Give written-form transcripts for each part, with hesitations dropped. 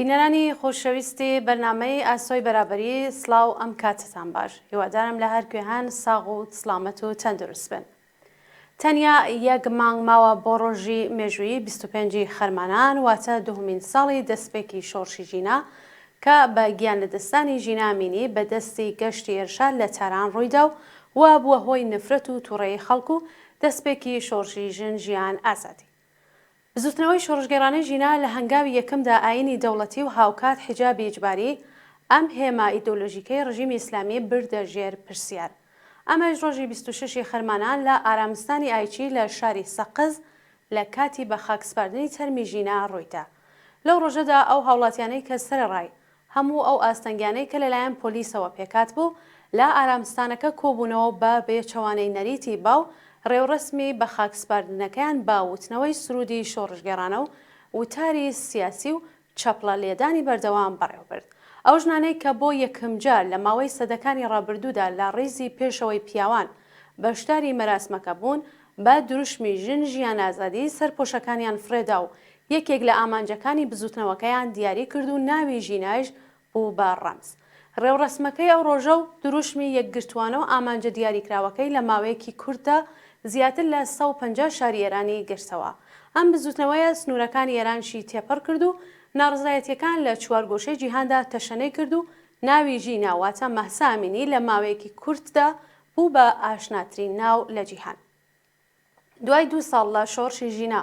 بینەرانی خۆشەویستی بەرنامەی ئاسۆی بەرابەری سڵاو ئەم کاتتان باش. هیوادارم لە هەر کوێهان ساغ و سڵامەت و تەندروست بن. تەنیا یەک مانگ ماوە بۆ ڕۆژی مێژووی 25 خەرمانان واتە دوهمین ساڵی دەستپێکی شۆڕشی ژینا کە بە گیان لەدەستانی ژینا ئامینی بە دەستی گەشتی ئێرشاد لە تاران ڕوویدا و بووە هۆی نفرەت و تووڕەیی خەڵک و دەستپێکی شۆڕشی ژن ژیان ئازادی. بزوتنەوەی شۆڕژگەڕانەی ژینا لە هەنگاوی یەکەمدا ئاینی دەوڵەتی و هاوکات حیجابی ئیجباری ئەم هێما ئیدۆلۆژیکەی ڕژیمی ئیسلامی بردە ژێر پرسیار. ئەمەش ڕۆژی 26 خەرمانان لە ئارامستانی ئایچی لە شاری سەقز لە کاتی بە خاکسپاردنی تەرمی ژینا ڕوویدا. لەو ڕۆژەدا ئەو هاوڵاتیانەی کە سەرڕای هەموو ئەو ئاستەنگیانەی کە لەلایەن پۆلیسەوە پێکات بوو لە ئارامستانەکە کۆبوونەوە بە بێچەوانەی نەریتی باو ڕێوڕسمی بە خاکسپاردنەکەیان باوتنەوەی سرودی شۆڕژگەڕانە و وتاری سیاسی و چەپڵە لێدانی بەردەوام بەڕێوەبرد. ئەو ژنانەی کە بۆ یەکەم جار لە ماوەی سەدەکانی ڕابردوودا لە ڕیزی پێشەوەی پیاوان بەشداری مەراسمەکە بوون بە دروشمی ژن ژیان ئازادی سەرپۆشەکانیان فرێدا و یەکێک لە ئامانجەکانی بزوتنەوەکەیان دیاری کرد و ناوی ژینایش بوو بە ڕەمز. ڕێوڕسمەکەی ئەو ڕۆژە و دروشمی یەکگرتوانە و ئامانجە دیاریکراوەکەی لە ماوەیەکی کورتدا زیاتر لە 150 شاری ئێرانی گرتەوە. ئەم بزوتنەوەیە سنوورەکانی ئێرانشی تێپەڕ کرد و ناڕزایەتیەکان لە چوارگۆشەی جیهاندا تەشەنەی کرد و ناوی ژینا واتە مەهسا ئامینی لە ماوەیەکی کورتدا بوو بە ئاشناترین ناو لە جیهان. دوای 2 ساڵ لە شۆڕشی ژینا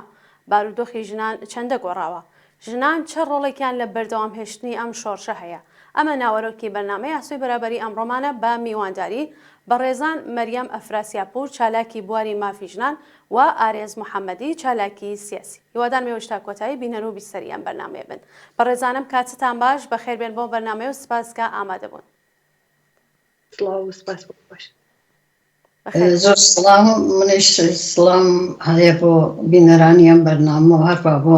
بارودۆخی ژنان چەندە گۆڕاوە. ژنان چه ڕۆڵێکیان لە بەردەوام هێشتنی ئەم شۆڕشە هەیە. ئەمە ناوەرۆکی بەرنامەی ئاسۆی بەرابەری ئەمڕۆمانە بە میوانداری بە ڕێزان مەریەم ئەفراسیاپور چالاکی بواری مافی ژنان و ئارێز محەممەدی چالاکی سیاسی. هیوادارم هێشتا کۆتایی بینەر و بیسەری ئەم بەرنامەیە بن. بە ڕێزانم کاتتان باش، بەخێربێن بۆ بەرنامەیە و سپاسکە ئامادە بوون. زۆر سڵام، منیش سڵام هەیە بۆ بینەرانی ئەم بەرنامە و هەروە بۆ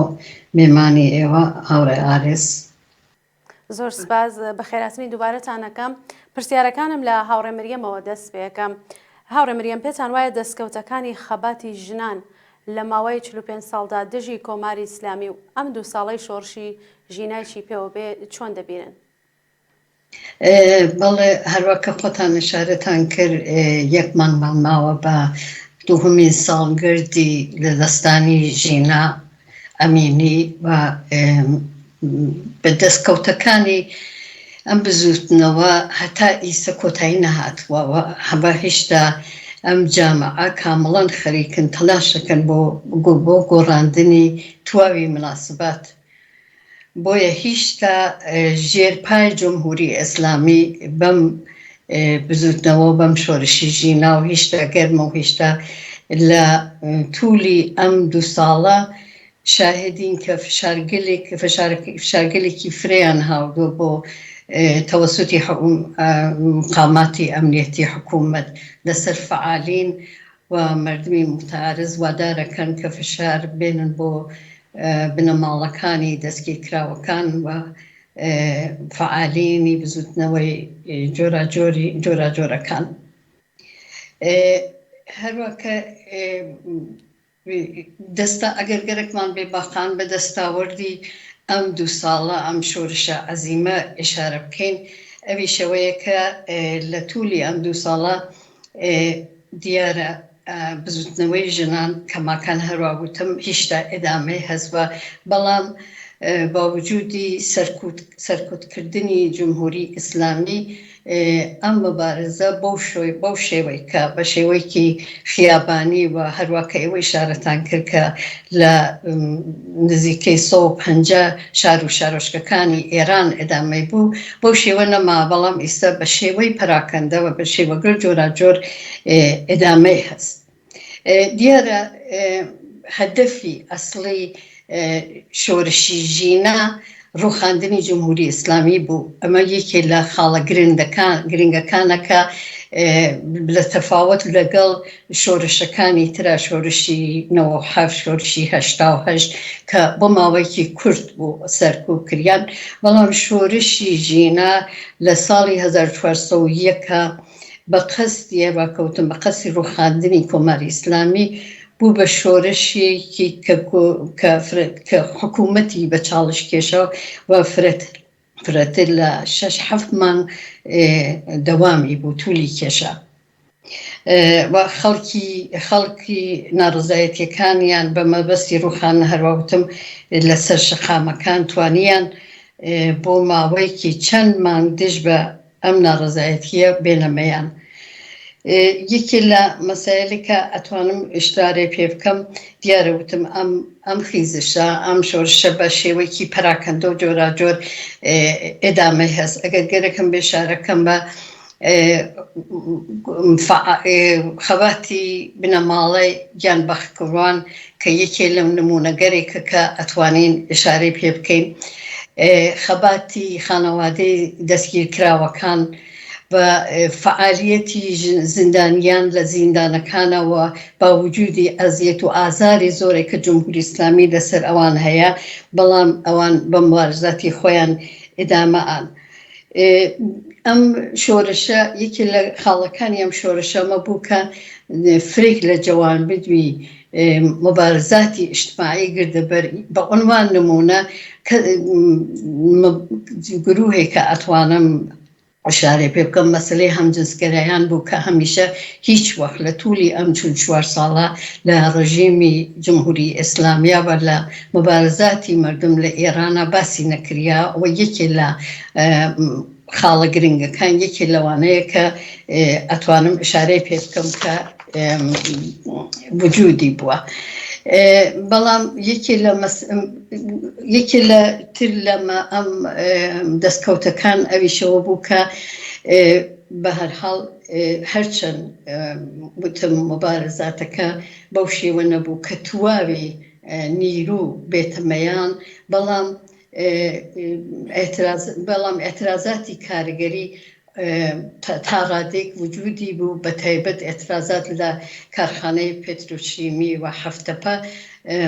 مێمانی ئێوە هاوڕێ ئارێز. زۆر سپاس، بەخێراتنی دووبارەتانەکەم. پرسیارەکانم لە هاوڕێ مریەمەوە دەست پێەکەم. هاوڕێ مریەم، پێتان وایە دەستکەوتەکانی خەباتی ژنان لە ماوەی 45 ساڵدا دژی کۆماری ئیسلامی و ئەم 2 ساڵەی شۆڕشی ژینایکی پێوە بێ چۆن دەبینن؟ بەڵێ هەروەکە خۆتان ئشارەتان کرد یەکمان ماوە بە دووهەمین ساڵگردی لە دەستانی ژینا ئەمینی و بە دەستکەوتەکانی ئەم بزوتنەوە هەتا ئیسە کۆتایی نەهاتووەوە. هەبە هێشتا ئەم جامعە کامڵەن خەریکن تەلاشەکەن بۆ گۆڕاندنی تواوی مناسبات. بۆیە هیچتا ژێرپای جمهوری ئیسلامی بەم بزوتنەوە بەم شۆڕشی ژینا و هیچتا گەرمە و هیچتا لە توولی ئەم 2 ساڵە شاهدین کە فشارگەلێکی فریان هاوردووە بۆ تەوەسوتی مقاماتی ئەمنیەتی حکوومەت لەسەر فعالین و مردمی متعارض وادارەکەن کە فشار بێنن بۆ بنەماڵەکانی دەستگیر کراوەکان و فعالینی بزوتنەوەی جۆراجۆرەکان. هەروەکە دەستا ئەگەر گەرەکمان بێ باقان بە دەستاوەردی ئەم 2 ساڵە ئەم شۆڕشە عەزیمە ئشارە بکەین. ئەوی شەوەیە کە لە توولی ئەم 2 ساڵە دیارە بزوتنەوەی ژنان کەماکان هەروە گوتم هیچتا ئێدامەی هەزبە، بەڵام باوجودی سەرکوتکردنی جمهوری ئیسلامی ئەم مەبارزە بەو شێوەی کە بە شێوەیەکی خیابانی و هەروەکە ئێوەی شارەتان کرد کە لە نزیکەی 150 شار و شارۆچکەکانی ئێران ئێدامەی بوو، بەو شێوە نەما، بەڵام ئێستا بە شێوەی پەراکەندەوە بە شێوەگەر جۆراجۆر ئێدامەی هەست. دیارە هەدەفی ئەسڵی شۆڕشی ژینا ڕووخاندنی جمهوری ئیسلامی بوو. ئەمە یەکێ لە خاڵە گرنگەکانەکە لە تەفاوەت لەگەڵ شۆڕشەکانی ترا، شۆڕشی 97 شۆڕشی 88 کە بۆ ماوەیەکی کورت بوو سەرکوب کریان، بەڵام شۆڕشی ژینا لە ساڵی 1401 بە قەستی ڕاکەوتن بە قەستی ڕووخاندنی کۆماری ئیسلامی بوو بە شۆرشێکی کە حکوومەتی بە چاڵش کێشە و فرەتر لە 6-7 مانگ دەوامی بوو، توولی کێشە. و خەڵکی ناڕزایەتیەکانیان بە مەبەستی ڕووخانە هەروەوتم لەسەر شەقامەکان توانیان بۆ ماوەیەکی چەند مانگ دژ بە ئەم ناڕزایەتیە بێنەمەیان. یەکێ لە مەسایلێکە ئەتوانم ئشتارێ پێ بکەم، دیارە وتم ئەم خیزشە، ئەم شۆرشە بە شێوەیەکی پەراکەندە و جۆراجۆر ئێدامەی هەست. ئەگەر گەرەکەم بێشارەکەم بە خەباتی بنەماڵی گیان بەخکوڕوان کە یەکێ لەم نمونەگەرێکە کە ئەتوانین ئشارەی پێ بکەین، خەباتی خانەوادەی دەستگیرکراوەکان بە فعالیەتی زیندانیان لە زیندانەکانەوە با وجودی ئەزیەت و ئازاری زۆرێک کە جمهوری ئیسلامی لەسەر ئەوان هەیە، بەڵام ئەوان بە مبارزاتی خۆیان ئێدامەئان. ئەم شۆرشە یەکی لە خاڵەکانی ئەم شۆرشەمە بوو کە فرێک لە جەوان بدوی مبارزاتی اجتماعی گردەبەر بە عنوان نمونە گروهێکە ئەتوانم ئشارێ پێ بکەم مەسلەی هەمجنسگەرایان بوو کە هەمیشە هیچ وەخت لە توولی ئەم 44 ساڵە لە ڕژیمی جمهوری ئیسلامیە و لە مبارزاتی مردم لە ئێرانە باسی نەکریا و یەکێ لە خاڵە گرنگەکان یەکێ لەوانەیە کە ئەتوانم ئشارەی پێ بکەم کە وجودی بووە. بەڵام یەکێ لە تر لەمە ئەم دەستکەوتەکان ئەویشەوە بوو کە بە هەرحاڵ هەرچەند وتم مبارزاتەکە بەو شێوە نەبوو کە تواوی نیرو بێتەمەیان، بەڵام ئێترازاتی کارگەری تا ڕادێک وجودی بوو، بە تایبەت ئێترازات لە کارخانەی پێتروشیمی و هەفتەپە،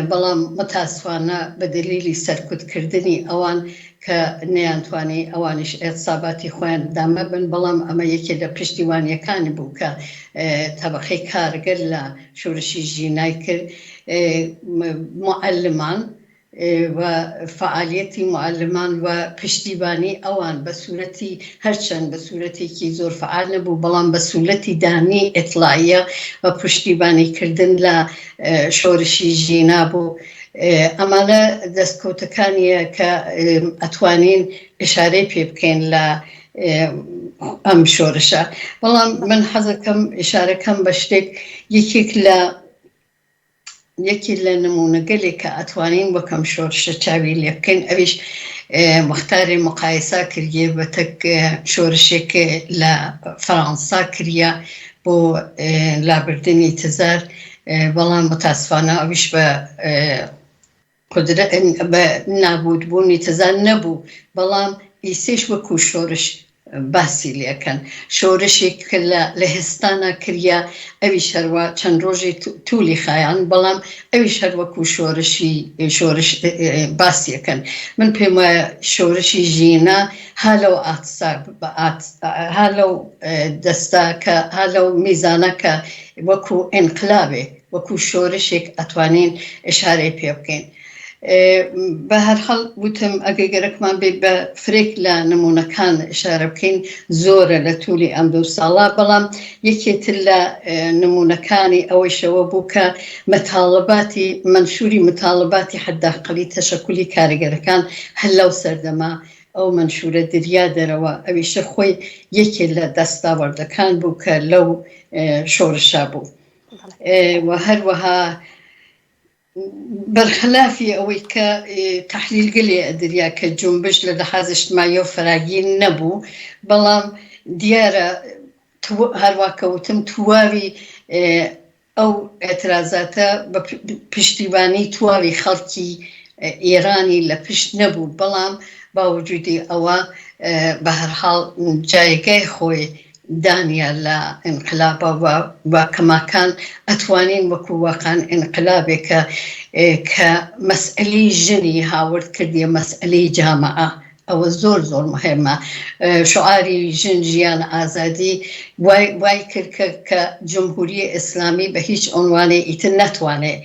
بەڵام متاسفانە بە دلیلی سەرکوتکردنی ئەوان کە نەیانتوانی ئەوانش ئێتساباتی خۆیان دامە بن، بەڵام ئەمە یەکێ لە پشتیوانیەکانی بوو کە تەبەقەی کارگەر لە شۆرشی ژینای کرد. معلمان و فعالیەتی معلمان و پشتیبانی ئەوان بە سوورەتی هەرچەند بە سوورەتێکی زۆر فعال نەبوو، بەڵام بە سوورەتی دانی ئیطلاعیە و پشتیبانیکردن لە شۆرشی ژینا بوو. ئەمانە دەستکەوتەکانیە کە ئەتوانین ئشارەی پێ بکەین لە ئەم شۆرشە. بەڵام من حەزەکەم ئشارەکەم بە شتێک یەکی لە نمونەگەلێک کە ئەتوانین وەکەم شۆرشە چاوی لێ بکەین، ئەویش مختاری مقایسا کردیە بە تەک شۆرشێک لە فەرەنسا کردە بۆ لابردنی تزار، بەڵام متاسفانە ئەویش بە نابودبوونی تزار نەبوو، بەڵام ئیسێش وەکو شۆرش باسی لێکەن. شۆرشێک لە هێستانە کردە، ئەویش هەروە چەند ڕۆژی توولی خایان، بەڵام ئەویش هەروەکو شۆرش باسیەکەن. من پێم وایە شۆرشی ژینە ها لەو دەستا کە ها لەو میزانە کە وەکو ئینقلابێ وەکو شۆرشێک ئەتوانین ئشارەی پێ بکەین. بە هەرحاڵ وتم ئەگەگەرەکمان بێ بە فرێک لە نمونونەکان ئشارە بکەین زۆرە لە توولی ئەم 2 ساڵە، بەڵام یەکێتر لە نمونونەکانی ئەوەیشەوە بوو کە منشوری متاڵباتی حداقلی تەشەکولی کارگەرەکان هەر لەو سەردەما ئەو منشورە دریا دەرەوە، ئەویشە خۆی یەکێ لە دەستاوەردەکان بوو کە لەو شۆرشە بوو. و هەروەها بەرخلافی ئەوەی کە تەحلیلگەلێ ئەدریا کە جنبش لە لەحاز اجتماعی و فراگیر نەبوو، بەڵام دیارە هەروە کەوتم تواوی ئەو ئێترازاتە بە پشتیوانی تواوی خەڵکی ئێرانی لە پشت نەبوو، بەڵام باوجودی ئەوە بە هەرحاڵ جایگای خۆی دانیا لە ئینقلابە و کەماکان ئەتوانین وەکو واقعان ئینقلابێکە کە مەسئلەی ژنی هاورد کردیە مەسئلەی جامعە ئەوە زۆر مهمە. شعاری ژن ژیان ئازادی وای کرد کە جمهوری ئیسلامی بە هیچ عنوانێ ئیتر نەتوانێت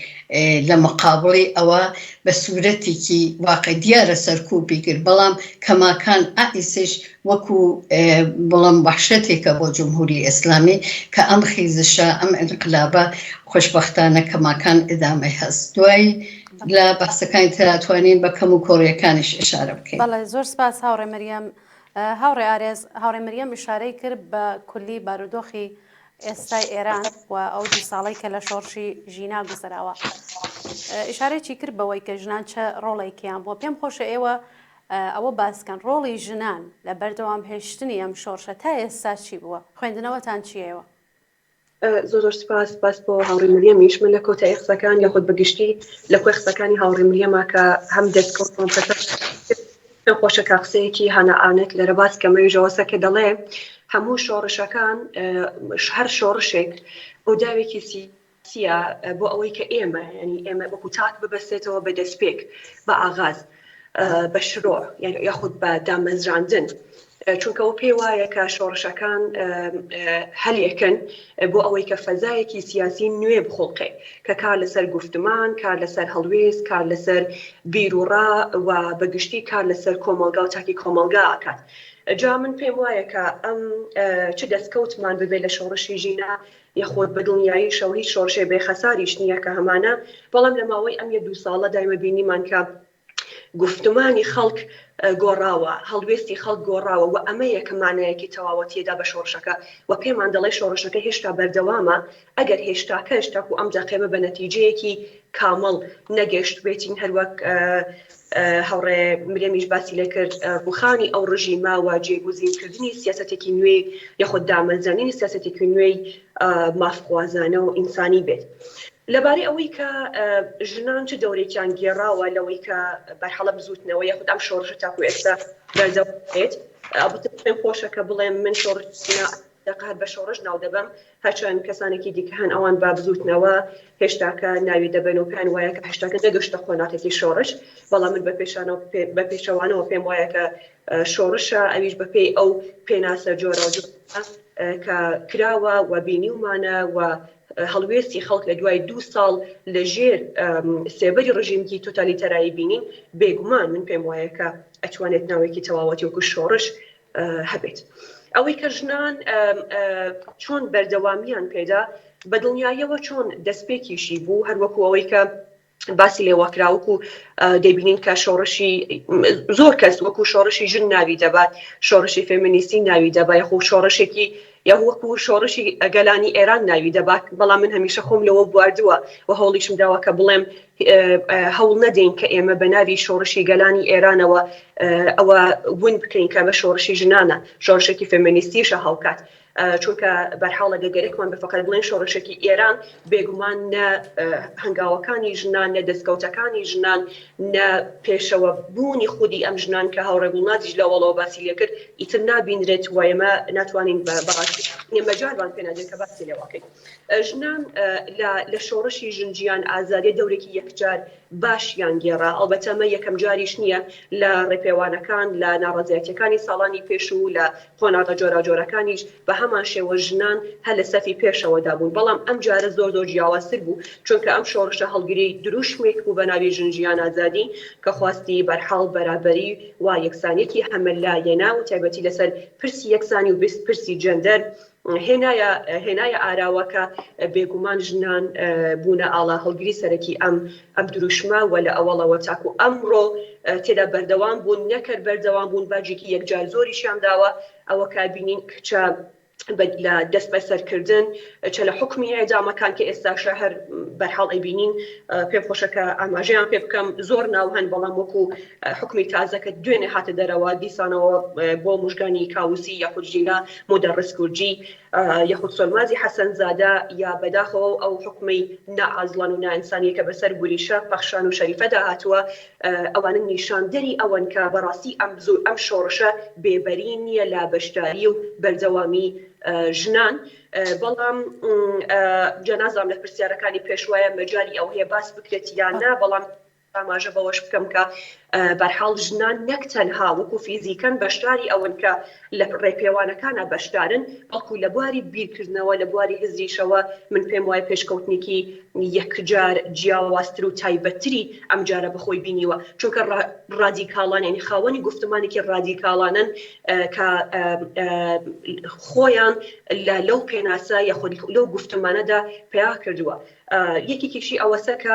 لە مقابڵی ئەوە بە سوورەتێکی واقع دیارە سەرکوبی کرد، بەڵام کەماکان ئائیسش وەکو بەڵام وحشەتێکە بۆ جمهوری ئیسلامی کە ئەم خیزشە ئەم انقلابە خۆشبەختانە کەماکان ئدامەی هەست. دوای لە بەحسەکانی تراتوانین بە کەم و کۆڕیەکانیش ئشارە بکەین. بەڵێ زۆر سپاس هاوڕێ مەریەم. هاوڕێ ئارێز، هاوڕێ مەریەم ئیشارەی کرد بە کولی بارودۆخی ئێستای ئێران و ئەو 2 ساڵەی کە لە شۆڕشی ژینا گوزراوە. ئیشارەیەکی کرد بەوەی کە ژنان چه ڕۆڵێکیان بۆ. پێم خۆشە ئێوە ئەوە باسکەن ڕۆڵی ژنان لە بەردەوام هێشتنی ئەم شۆڕشە تا ئێستا چی بووە؟ خوێندنەوەتان چیەوە؟ زۆر سپاس بۆ هاوڕێ مەریەمیش. من لە کۆتایی قسەکان لە خۆت بەگشتی لە کوێ قسەکانی هاوڕێ مەریەمە کە هەم دەستکەوتم پێم خۆشە کە قسەیەکی هەنەئانەت لەرە باس کەمەویژەوەسە کە دەڵێ هەموو شۆڕشەکان هەر شۆڕشێک بۆ داوێکی سیاسیە بۆ ئەوەی کە ئێمە وەکو تاک ببەستێتەوە بە دەستپێک بە ئاغاز بە شرۆع یاخود بە دامەزراندن، چونکە ئەو پێی وایە کە شۆڕشەکان هەلێکن بۆ ئەوەی کە فەزایەکی سیاسی نوێ بخۆڵقێ کە کار لەسەر گفتمان، کار لەسەر هەڵوێست، کار لەسەر بیرروڕا و بەگشتی کار لەسەر کۆمەلگا و تاکی کۆمەلگا ئاکات. جا من پێم وایە کە ئەم چ دەستکەوتمان ببێت لە شۆڕشی ژینا یاخۆت بە دڵنیایی شەوری شۆڕشێ بێ خەساریش نییە کە هەمانە، بەڵام لە ماوەی ئەم 2 ساڵە دایمە بینیمان کە گفتمانی خەڵک گۆڕاوە، هەڵوێستی خەڵک گۆڕاوە و ئەمە یەکەمانەیەکی تەواوەتیەدا بە شۆڕشەکە و پێمان دەڵێ شۆڕشەکە هێشتا بەردەوامە. ئەگەر هێشتاکەش تاکو ئەم دەقێمە بە نەتیجەیەکی کامەڵ نەگەشت بێتین، هەروەک هاوڕێ مریەمیش باسی لێ کرد بخانی ئەو ڕژیمە و جێگوزینکردنی سیاسەتێکی نوێی یاخود دامەزرانی سیاسەتێکی نوێی مافخوازانە و ئینسانی بێت. لەبارەی ئەوەی کە ژنان چه دەورێکیان گێڕاوە لەوەی کە بەرحەڵە بزوتنەوە یاخود ئەم شۆڕشە تاکو ئێستا بەردەوامێت، پێم خۆشە کە بڵێم من شۆڕشە دەقات بە شۆڕش ناو دەبم، هەرچەند کەسانێکی دیکە هەن ئەوان با بزوتنەوە هێشتاکە ناوی دەبن و پێیان وایە کە هێشتاکە نەگەشتە خۆناتێکی شۆڕش، بەڵام من بە پێشەوانەوە پێم وایە کە شۆڕشە ئەویش بەپێی ئەو پێناسە جۆرە کە کراوە و بینیومانە و هەڵوێستی خەڵک لە دوای 2 ساڵ لە ژێر سێبەری ڕژیمکی تۆتالیتەرایی بینین، بێگومان من پێم وایە کە ئەتوانێت ناوێکی تەواوەتی وەکو شۆڕش هەبێت. ئەوەی کە ژنان چۆن بەردەوامیان پێدا بە دڵنیاییەوە چۆن دەستپێکیشی بوو، هەروەکو ئەوەی کە باسی لێوەکراوەکو دەبینین کە شۆڕشی زۆر کەس وەکو شۆڕشی ژن ناوی دەبات، شۆڕشی فێمینیستی ناوی دەبات، یاخۆ شۆڕشێکی یا وەکو شۆڕشی گەلانی ئێران ناوی دەبات، بەڵام من هەمیشە خۆم لەوە بواردووە و هەوڵیشم داوە کە بڵێم هەوڵ نەدەین کە ئێمە بە ناوی شۆڕشی گەلانی ئێرانەوە ئەوە ون بکەین کە بە شۆڕشی ژنانە شۆڕشێکی فێمینیستیشە هەڵکات، چونکە بەرحاڵە دەگەرێکمان بفقەت بڵێن شۆڕشێکی ئێران بێگومان نە هەنگاوەکانی ژنان، نە دەستکەوتەکانی ژنان، نە پێشەوە بوونی خودی ئەم ژنان کە هاوڕێگوڵناتیش لەوەڵەوە باسی لێ کرد ئیتر نابینرێت و ئێمە ناتوانین بەڕاستی مەجاروان پێ نادرێت کە باسی لێواکەین. ژنان لە شۆڕشی ژنجیان ئازادی دەورێکی یەکجار باشیان گێڕا، ئەڵبەتە ئەمە یەکەم جاریش نییە لە ڕێپێوانەکان لە ناڕەزایەتیەکانی ساڵانی پێش و لە خۆناغە جۆراجۆرەکانیش بە هەمان شێوە ژنان هەر لە سەفی پێشەوەدا بوون، بەڵام ئەم جارە زۆر جیاوازتر بوو چونکە ئەم شۆڕشە هەڵگیری دروشمێک بوو بە ناوی ژنجیان ئازادی کە خواستی بەرحاڵ بەرابەری و یەکسانیەتی هەمەلایەنا و تایبەتی لەسەر پرسی یەکسانی و پرسی جەندەر هێنایە ئاراوەکە بێگومان ژنان بوونە ئاڵا هەڵگیری سەرەکی ئەم دروشمە و لە ئەوەڵەوە تاکو ئەمڕۆ تێدا بەردەوام بوون، نەکرد بەردەوام بوون باجێکی یەکجار زۆریشیان داوە ئەوە کابینین کچە لە دەست بەسەرکردن چە لە حکمی ئێدامەکان کە ئێستا شەهر بەرحاڵ ئەیبینین. پێم خۆشەکە ئاماژەیان پێ بکەم زۆر ناو هەن، بەڵام وەکو حکمی تازەکە دوێنێ هاتە دەرەوە دیسانەوە بۆ موژگانی کاوسی یاخود ژینا مۆدەڕس کورجی یاخود سۆلمازی حەسەنزادە یا بەداخەوە ئەو حکمی نائازڵان و نائینسانیە کە بەسەر گولیشە پەخشان و شەریفەدا هاتووە، ئەوانە نیشاندەری ئەوەن کە بەڕاستی ئەم شۆڕشە بێبەری نییە لە بەشداری و بەردەوامی ژنان. بەڵام جەنازام لە پرسیارەکانی پێشوایە مەجاری ئەو هەیە باس بکرێت یان نا، بەڵام ئاماژە بەوەش بکەم کە بەرحاڵ ژنان نەک تەنها وەکو فیزیکەن بەشداری ئەوەن کە لە ڕێپێوانەکانە بەشدارن، بەڵکو لە بواری بیرکردنەوە لە بواری هزریشەوە من پێم وایە پێشکەوتنێکی یەکجار جیاوازتر و تایبەتتری ئەم جارە بەخۆی بینیوە، چونکە ڕادیکاڵان یعنی خاوەنی گفتمانێکی ڕادیکاڵانن کە خۆیان لەو پێناسە یاخود لەو گفتمانەدا پیا کردووە. یەکێکیشی ئەوەسە کە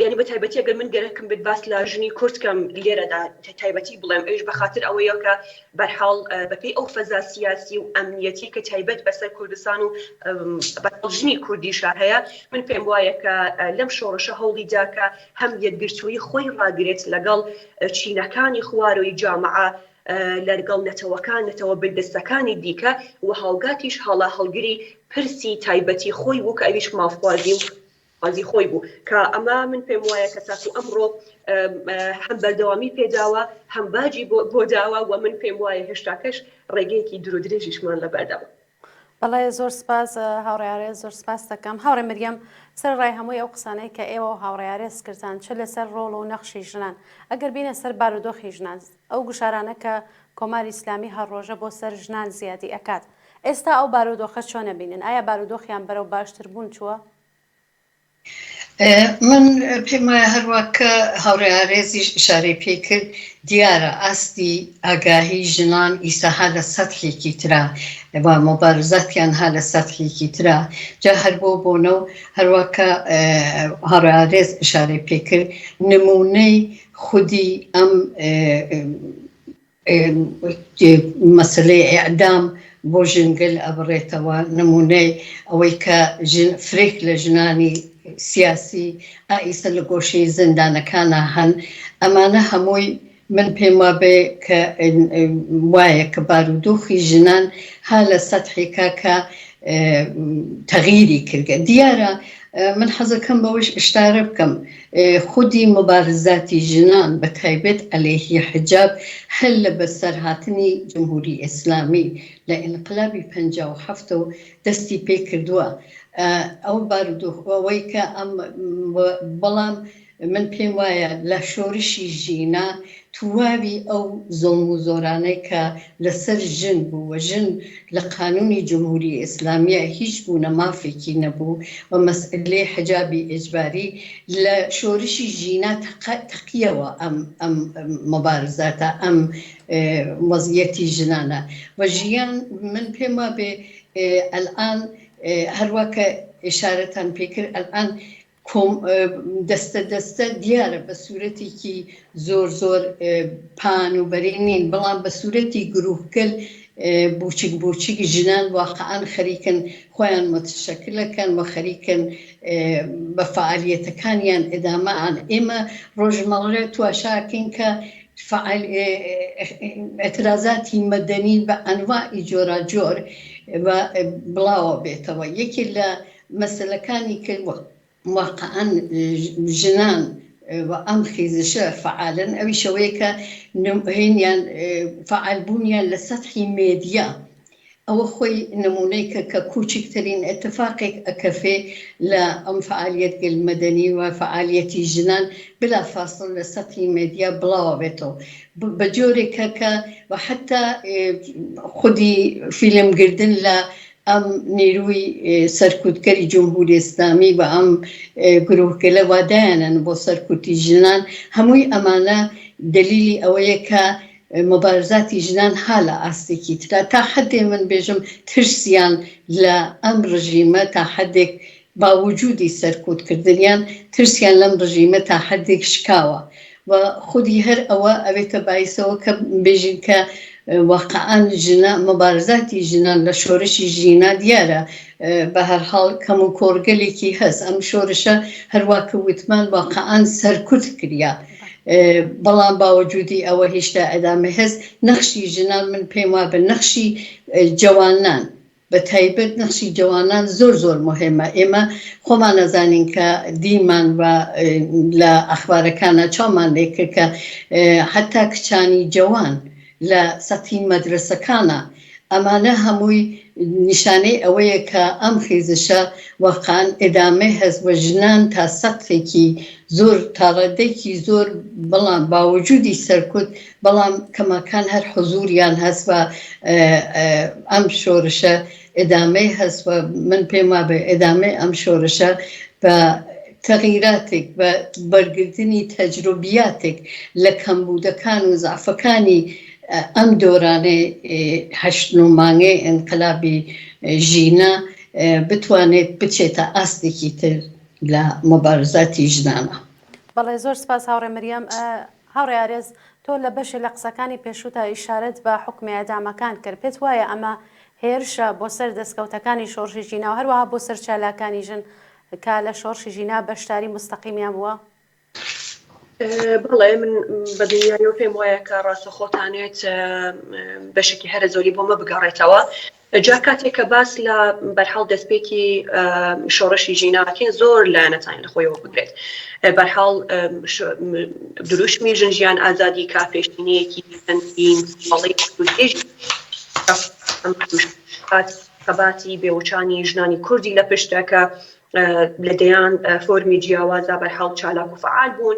یعنی بە تایبەتی ئەگەر من گەرەکم بێت باس لە ژنی کورتکەم لێرەدا تایبەتی بڵێم، ئەوش بە خاطر ئەوەیە کە بەرحاڵ بەپێی ئەو فەزا سیاسی و ئەمنیەتی کە تایبەت بەسەر کوردستان و بەرحاڵ ژنی کوردیشا هەیە، من پێم وایە کە لەم شۆڕشە هەوڵیدا کە هەم یەکگرتووی خۆی ڕاگرێت لەگەڵ چینەکانی خوارەوەی جامعە لەگەڵ نەتەوە بردستەکانی دیکە و هاوگاتیش هەڵا هەڵگری پرسی تایبەتی خۆی بوو کە ئەویش مافوازی و وازی خۆی بوو کە ئەمە من پێم وایە کە تاسو ئەمڕۆ هەم بەردەوامی پێداوە هەم باجی بۆ داوە و من پێم وایە هێشتاکەش ڕێگەیەکی درو درێژیشمان لەبەرداوە. بەڵێ زۆر سپاس هاوڕێیارێ، زۆر سپاس دەکەم. هاوڕێ مریەم، سەرڕای هەمووی ئەو قسانەی کە ئێوە هاوڕێیارێ سکردان چ لەسەر ڕۆڵ و نەخشی ژنان، ئەگەر بینە سەر بارودۆخی ژنان، ئەو گوشارانە کە کۆماری ئیسلامی هەڕۆژە بۆ سەر ژنان زیادی ئەکات، ئێستا ئەو بارودۆخە چۆنە بینن؟ ئایا بارودۆخیان بەرەو باشتر بوون چووە؟ من پێم وایە هەروە کە هاوڕێیارێزیش ئشارەی پێ کرد، دیارە ئاستی ئاگاهی ژنان ئیساها لە سەتحێکی ترا و مبارزاتیان ها لە سەتحێکی ترا، جا هەر بۆنە و هەروە کە هاوڕێیارێز ئشارەی پێ کرد، نمونەی خودی ئەم مەسلەی ئیعدام بۆ ژنگل ئەبڕێتەوە، نمونەی ئەوەی کە فرێک لە ژنانی سیاسی ئائیسە لە گۆشەی زیندانەکانە هەن، ئەمانە هەمووی من پێم وابێ کە وایە کە بارودۆخی ژنان ها لە سەتحێکا کە تەغییری کردگە. دیارە من حەزەکەم بەوەش ئشتارە بکەم، خودی مبارزاتی ژنان بە تایبەت عەلەیهی حجاب هەر لە بەسەرهاتنی جمهوری ئیسلامی لە ئینقلابی 57 و دەستی پێ کردووە. ئەو بارودۆخەوەی کە بەڵام من پێم وایە لە شۆڕشی ژینا تواوی ئەو زۆڵم و زۆرانەی کە لەسەر ژن بوو و ژن لە قانونی جمهوری ئیسلامیە هیچ بوونە مافێکی نەبوو و مەسئلەی حجابی ئیجباری لە شۆڕشی ژینا تەقیەوە ئەم مبارزاتە، ئەم وەزعیەتی ژنانە و ژیان من پێم وابێ ئەلئان هەروە کە ئشارەتان پێکرد، ئەلئان دەستە دیارە بە سوورەتێکی زۆر پان و بەرێنین، بەڵام بە سوورەتی گروهگەل بوچک ژنان واقعان خەریکن خۆیان متشەکلەکەن و خەریکن بە فعالیەتەکانیان ئێدامەیان. ئێمە ڕۆژمەڵە تواشاکەین کە ئەترازاتی مەدەنی بە ئەنواعی جۆراجۆر بڵاوە بێتەوە. یەکێ لە مەسەلەکانی کە واقعاً ژنان و ئەم خیزشە فعالن، ئەوی شەوەیە کە هێنیان فعالبوونیان لە سەتحی مێدیا، ئەوە خۆی نمونەیکە کە کوچکترین اتفاقێک ئەکەفێ لە ئەم فعالیەت گەلمەدەنی و فعالیەتی ژنان بلا فاصل لە سەتحی مێدیا بڵاوە بێتەوە بە جۆرێکە کە و حتا خودی فیلمگردن لە ئەم نیروی سەرکوتکەری جمهوری ئیسلامی و ئەم گرۆهگەلە وادایانن بۆ سەرکوتی ژنان، هەمووی ئەمانە دلیلی ئەوەیە کە مبارزاتی ژنان ها لە ئاستێکی ترا تا حدێ من بێژم ترسیان لە ئەم ڕژیمە تا حدێک باوجودی سەرکوتکردنیان ترسیان لەم ڕژیمە تا حدێک شکاوە و خودی هەر ئەوە ئەوێتە باعیسەوە کە بێژین کە واقعاً مبارزاتی ژنان لە شۆڕشی ژینا دیارە بە هەر حاڵ کەم و کۆرگەلێکی هەست. ئەم شۆڕشە هەروە کە وتمان واقعاً سەرکوت کردیا، بەڵام باوجودی ئەوە هێشتا ئەدامە هەست. نەخشی ژنان من پێم وابە نەخشی جوانان بە تایبەت نەخشی جوانان زۆر مهمە. ئێمە خۆمان نەزانین کە دیمان و لە ئەخبارەکانە چامان لێ کرد کە حتا کچانی جوان لە سەتحی مەدرسەکانە ئەمانە هەمووی نیشانەی ئەوەیە کە ئەم خێزشە وەقعان ئێدامەی هەست بە ژنان تا سەقفێکی زۆر تاڕەدەیەکی زۆر بەڵام باوجودی سەرکوت بەڵام کەماکان هەر حزوریان هەست بە ئەم شۆڕشە ئێدامەی هەست بە من پێم وابێ ئێدامەی ئەم شۆڕشە بە تەغیراتێک بە بەرگرتنی تەجروبیاتێک لە کەمبوودەکان و زعفەکانی ئەم دۆرانەی هەشت مانگەی ئینقلابی ژینە بتوانێت بچێتە ئاستێکی تر لە مەبارزاتی ژنانە. بەڵێ زۆر سپاس هاوڕێ مەریەم. هاوڕێ ئارێز تۆ لە بەشێ لە قسەکانی پێشووتە ئیشارەت بە حکمی ئەدامەکان کرد، پێت وایە ئەمە هێرشە بۆ سەر دەستکەوتەکانی شۆڕشی ژینە و هەروەها بۆ سەر چالاکانی ژن کە لە شۆڕشی ژینا بەشداری مستەقیمیان بووە؟ بەڵێ من بە دنیایەوە پێم وایە کە ڕاستەخۆتانێت بەشێکی هەرە زۆری بۆ مە بگەڕێتەوە. جا کاتێک کە باس لە بەرحاڵ دەستپێکی شۆڕشی ژیناکەین زۆر لایەنەتان لە خۆیەوە بگرێت. بەرحاڵ دروشمی ژن ژیان ئازادی کا پێشبینیەکی قەباتی بێوچانی ژنانی کوردی لە پشتەکە لەدەیان فۆرمی جیاوازە بەرحاڵ چالاک و فعال بوون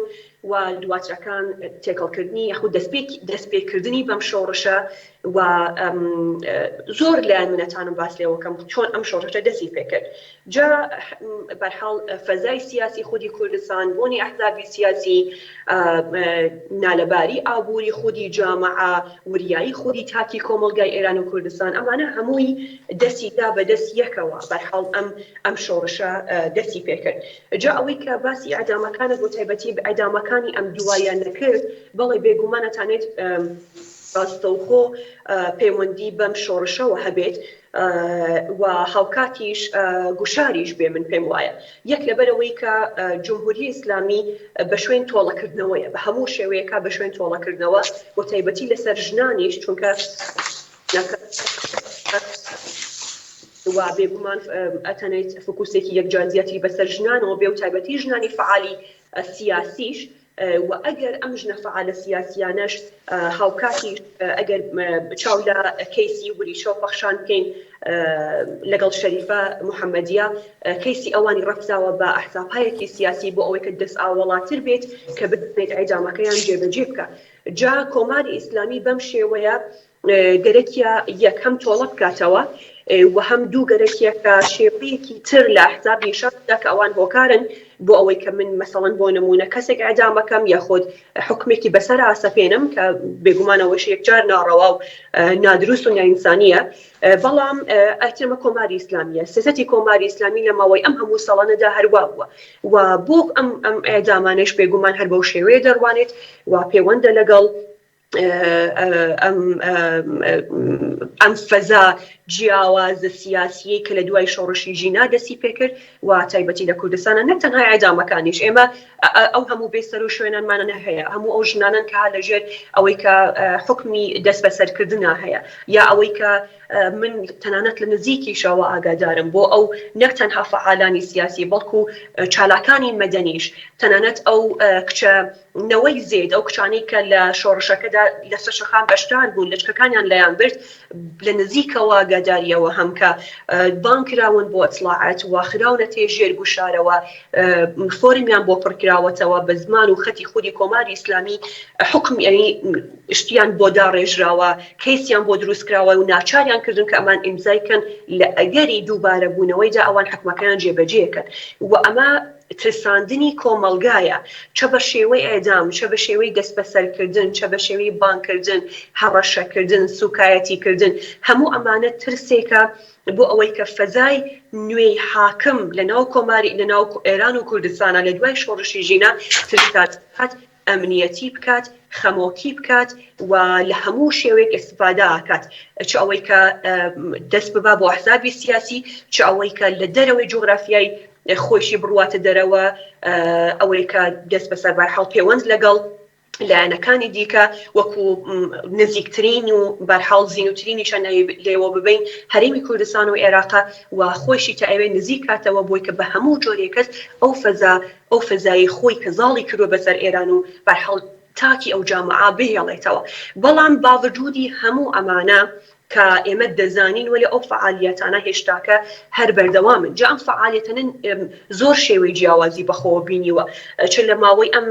و دواترەکان تێکەڵکردنی یاخود دەستپێکردنی بەم شۆڕشە و زۆر لایەن منەتانم باس لێەوەکەم چۆن ئەم شۆڕشە دەستی پێکرد. جا بەرحاڵ فەزای سیاسی خودی کوردستان، بۆنی ئەحزابی سیاسی، نالەباری ئابووری خودی جامعە، وریایی خودی تاکی کۆمەڵگای ئێران و کوردستان، ئەمانە هەمووی دەستیدا بە دەست یەکەوە بەرحاڵ ئەم شۆڕشە دەستی پێکرد. جا ئەوەی کە باسی ئەدامەکانت بۆ تایبەتی بە ئەدامەکانی ئەم دواییان نەکرد، بەڵێ بێگومانەتانێت ڕاستەوخۆ پەیوەندی بەم شۆڕشەوە هەبێت و هاوکاتیش گوشاریش بێ من پێم وایە. یەک لەبەرەوەی کە جمهوری ئیسلامی بە شوێن تۆڵەکردنەوەیە، بە هەموو شێوەیەکە بە شوێن تۆڵەکردنەوە بۆ تایبەتی لەسەر ژنانیش، چونکە و بێگومان ئەتەنێت فکوسێکی یەکجانزیەتی بەسەر ژنانەوە بێ و تایبەتی ژنانی فعالی سیاسیش و ئەگەر ئەم ژنە فعالە سیاسیانەش هاوکاتی ئەگەر چاو لە کەیسی وریشە و پەخشان بکەین لەگەڵ شەریفە محەممەدیە کەیسی ئەوانی ڕەفزاوە بە ئەحزابهایەکی سیاسی بۆ ئەوەی کە دەست ئاوەڵاتر بێت کە بێت ئەیدامەکەیان جێبەجێ بکە. جا کۆماری ئیسلامی بەم شێوەیە گەرەکیە یەکەم تۆڵە بکاتەوە و هەم دوو گەرەکیەکە شێوەیەکی تر لە ئەحزابی شەڕدا کە ئەوان هۆکارن بۆ ئەوەی کە من مەسەڵەن بۆ نمونە کەسێک ئەعدامەکەم یاخود حکمێکی بەسەر ئاسەپێنم کە بێگومانەوەش یەکجار ناڕەوا و نادروست و نائینسانیە، بەڵام ئەترمە کۆماری ئیسلامیە سیاسەتی کۆماری ئیسلامی لە ماوەی ئەم هەموو ساڵانەدا هەروە بووە و بۆ ئەم ئەعدامانش بێگومان هەر بەو شێوەیە دەڕوانێت و پەیوەندە لەگەڵ ئەم فەزا جیاوازە سیاسیەی کە لە دوای شۆڕشی ژینا دەستی پێکرد و تایبەتی لە کوردستانە نەک تەنها ئەعدامەکانیش ئێمە ئەو هەموو بێسەر و شوێنانمانە هەیە، هەموو ئەو ژنانن کە لەژێر ئەوەی کە حکمی دەست بەسەرکردنا هەیە یا ئەوەی کە من تەنانەت لە نزیکیشەوە ئاگادارم بۆ ئەو نەک تەنها فعالانی سیاسی بەڵکو چالاکانی مەدەنیش تەنانەت ئەو کچە نەوەی زێد ئەو کچانەی کە لە شۆڕشەکەدا لە سەرشەخان بەشدار بوون لەچکەکانیان لەیان برد لە نزیکەوە ئاگاداریەوە هەم کە بانکراون بۆ ئەتلاعات و خراونە تێژێر گوشارەوە فۆرمیان بۆ پڕکراوەتەوە بە زمان و خەتی خودی کۆماری ئیسلامی حکم یعنی شتیان بۆ داڕێژراوە کەیسیان بۆ دروستکراوە و ناچاریان کردن کە ئەمان ئیمزایکەن لە ئەگەری دووبارە بوونەوەیدا ئەوان حکمەکەیان جێبەجێکەن و ئەمە ترساندنی کۆمەلگایە چە بە شێوەی ئێدام چە بە شێوەی دەست بەسەرکردن چە بە شێوەی بانکردن هەڕەشەکردن سوکایەتیکردن هەموو ئەمانە ترسێکە بۆ ئەوەی کە فەزای نوێی حاکم لە ناو کۆماری لە ناو ئێران و کوردستانە لە دوای شۆڕشی ژینە ترسات ئەمنیەتی بکات خەمۆکی بکات و لە هەموو شێوەیەک ئیستیفادە ئاکات چ ئەوەی کە دەست ببا بۆ ئەحزابی سیاسی چ ئەوەی کە لە دەرەوەی جوغرافیای خۆشی بڕواتە دەرەوە ئەوەی کە دەست بەسەر بەرحەڵ پەیوەند لەگەڵ لایەنەکانی دیکە وەکو نزیکترین و بەرحەڵ زیینوترینیشان لێوە ببین هەرێمی کوردستان و عێراقا و خۆشی تا ئەوێ نزیک کاتەوە بۆی کە بە هەموو جۆرێکەس ئەو فەزایی خۆی کە زاڵی کردووە بەسەر ئێران و بەرحەڵ تاکی ئەو جامعە بهێڵێتەوە. بەڵام باوجودی هەموو ئەمانە کە ئێمە دەزانین ولی ئەو فعالیەتانە هێشتاکە هەر بەردەوامن. جا ئەم فعالیەتانە زۆر شێوەی جیاوازی بەخۆوە بینیوە، چ لە ماوەی ئەم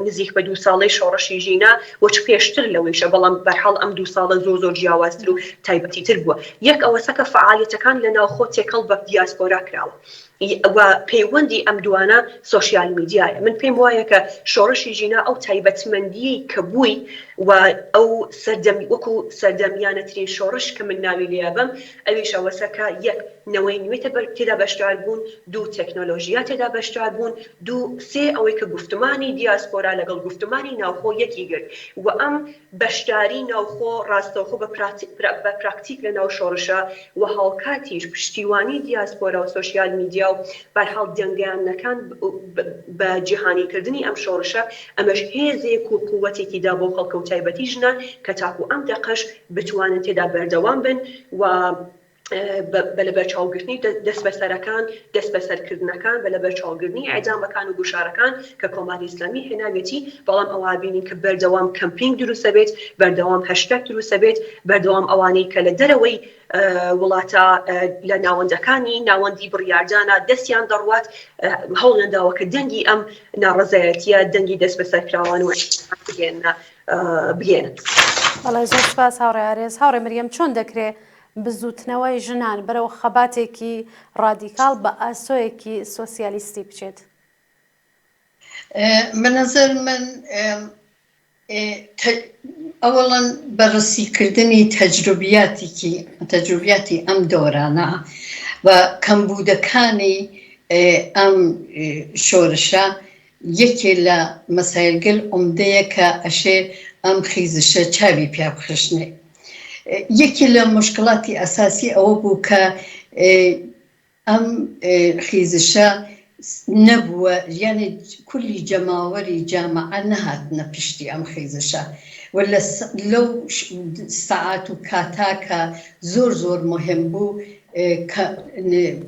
نزیک بە 2 ساڵەی شۆڕشی ژینە وەچ پێشتر لەوەیشە، بەڵام بەرحاڵ ئەم 2 ساڵە زۆر جیاوازتر و تایبەتیتر بووە. یەک ئەوەسە کە فعالیەتەکان لە ناوخۆ تێکەڵ بە دیاسپۆرا کراوە و پەیوەندی ئەم دوانە سۆشیال میدیایە. من پێم وایە کە شۆڕشی ژینە ئەو تایبەتمەندی کە بووی و ئەو وەکو سەردەمیانەترین شۆڕش کە من ناوی لێبم ئەویش ئەوەسە کە یەک نەوەی نوێ تێدا بەشدار بوون، 2 تەکنۆلۆژیا تێدا بەشدار بوون، 2 3 ئەوەی کە گفتمانی دیاسپۆرا لەگەڵ گفتمانی ناوخۆ یەکی گرت و ئەم بەشداری ناوخۆ ڕاستەوخۆ بە پراکتیک لە ناو شۆڕشە و هاوکاتیش پشتیوانی دیاسپۆرا و سۆشیال میدیا و بەرحاڵ دەنگیانەکان بە جیهانیکردنی ئەم شۆڕشە ئەمەش هێزێک و قووەتێکیدا بۆ خەڵکە و تایبەتی ژنان کە تاکو ئەم دەقەش بتوانن تێدا بەردەوام بن و بە لەبەر چاوگرتنی دەست بەسەرەکان دەست بەسەرکردنەکان بە لەبەر چاوگرتنی ئەعدامەکان و گوشارەکان کە کۆماری ئیسلامی هێناوێتی، بەڵام ئەوە بینین کە بەردەوام کەمپینگ دروستە بێت، بەردەوام هەشتەگ دروستە بێت، بەردەوام ئەوانەی کە لە دەرەوەی وڵاتە لە ناوەندەکانی ناوەندی بڕیاردانە دەستیان دەڕوات هەوڵیان داوە کە دەنگی ئەم ناڕەزایەتیە دەنگی دەست بەسەرکراوان و بگێنن. بەڵێ زۆر سپاس هاوڕێ ئارێز. هاوڕێ مریەم چۆن دەکرێت بزوتنەوەی ژنان بەرەو خەباتێکی ڕادیکاڵ بە ئاسۆیەکی سۆسیالیستی بچێت؟ بەنظر من ئەوەڵەن بەڕسیکردنی تەجروبیاتی ئەم دۆرانە و کەمبوودەکانی ئەم شۆڕشە یەکێ لە مەسایلگەل عومدەیە کە ئەشێ ئەم خیزشە چاوی پیا بخشنێ. یەکی لە مشکلاتی ئەساسی ئەوە بوو کە ئەم خیزشە نەبووە، یعنی کولی جەماوەری جامعە نەهاتنە پشتی ئەم خیزشە و لەو سەعات و کاتاکە زۆر مهم بوو کە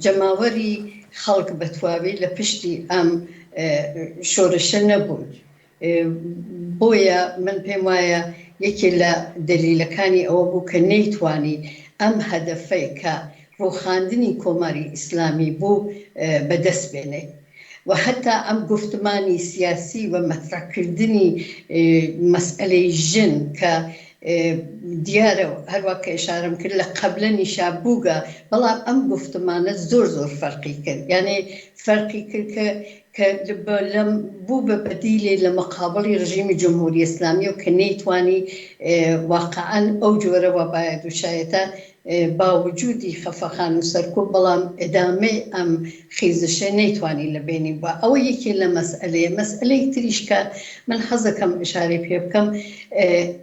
جەماوەری خەڵک بەتواوی لە پشتی ئەم شۆڕشە نەبوون. بۆیە من پێم وایە یەکێ لە دەلیلەکانی ئەوە بوو کە نەیتوانی ئەم هەدەفەی کە ڕووخاندنی کۆماری ئیسلامی بوو بەدەست بێنێ و حتا ئەم گفتمانی سیاسی و مەترەکردنی مەسئلەی ژن کە دیارە هەروە کە ئشارەم کرد لە قەبلەنی شابووگە، بەڵام ئەم گفتمانە زۆر فەرقی کرد، یعنی فەرقی کرد کە بوو بە بەدیلێ لە مەقابڵی ڕژیمی جمهوری ئیسلامی و کە نەیتوانی واقعاً ئەو جۆرەوە باید دووشایەتە باوجودی خەفەخان و سەرکوب، بەڵام ئەدامەی ئەم خیزشە نەیتوانی لە بینی بووە. ئەوە یەکێ لە مەسئلەی تریش کە من حەزەکەم ئشارەی پێ بکەم